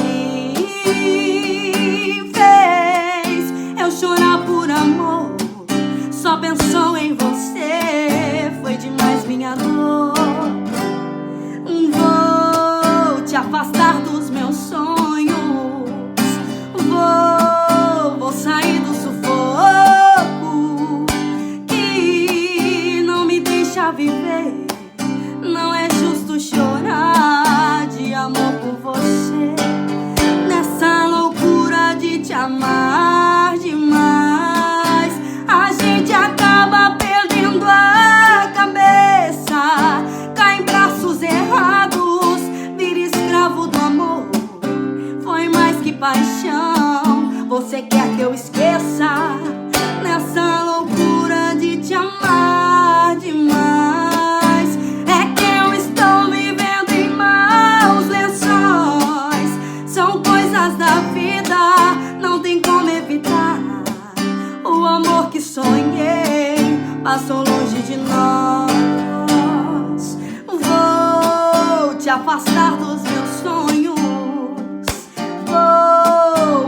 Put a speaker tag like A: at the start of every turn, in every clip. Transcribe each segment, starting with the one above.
A: me fez eu chorar por amor. Só pensou em você, foi demais minha dor. Vou te afastar dos meus sonhos, vou sair do sufoco que não me deixa viver. Não é justo chorar de amor por você, nessa loucura de te amar demais. A gente acaba perdendo a cabeça, cai em braços errados, vira escravo do amor. Foi mais que paixão, você quer que eu esqueça, nessa loucura de te amar demais. É que eu estou vivendo em maus lençóis, são coisas da vida, não tem como evitar. O amor que sonhei passou longe de nós. Vou te afastar dos meus sonhos,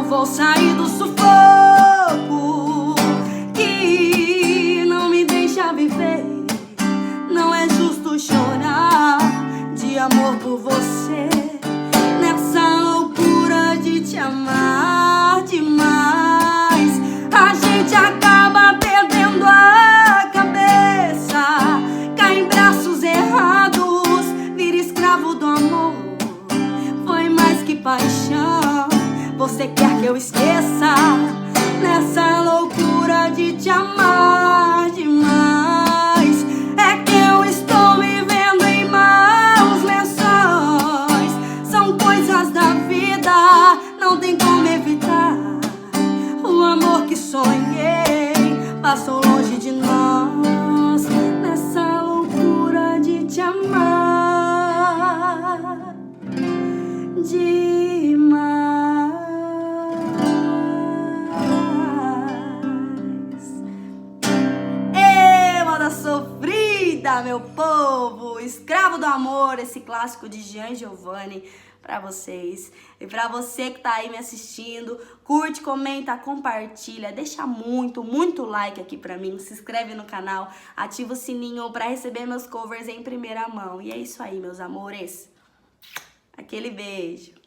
A: vou sair do sufoco que não me deixa viver. Não é justo chorar de amor por você, nessa loucura de te amar demais. A gente acaba perdendo a cabeça, cai em braços errados, vira escravo do amor. Foi mais que paixão, você quer que eu esqueça, nessa loucura de te amar demais. É que eu estou vivendo em maus lençóis, são coisas da vida, não tem como evitar. O amor que sonhei passou longe de nós, nessa loucura de te amar demais. Ê, moda sofrida, meu povo! Escravo do Amor, esse clássico de Gian Giovanni pra vocês. E pra você que tá aí me assistindo, curte, comenta, compartilha, deixa muito like aqui pra mim, se inscreve no canal, ativa o sininho pra receber meus covers em primeira mão. E é isso aí, meus amores. Aquele beijo.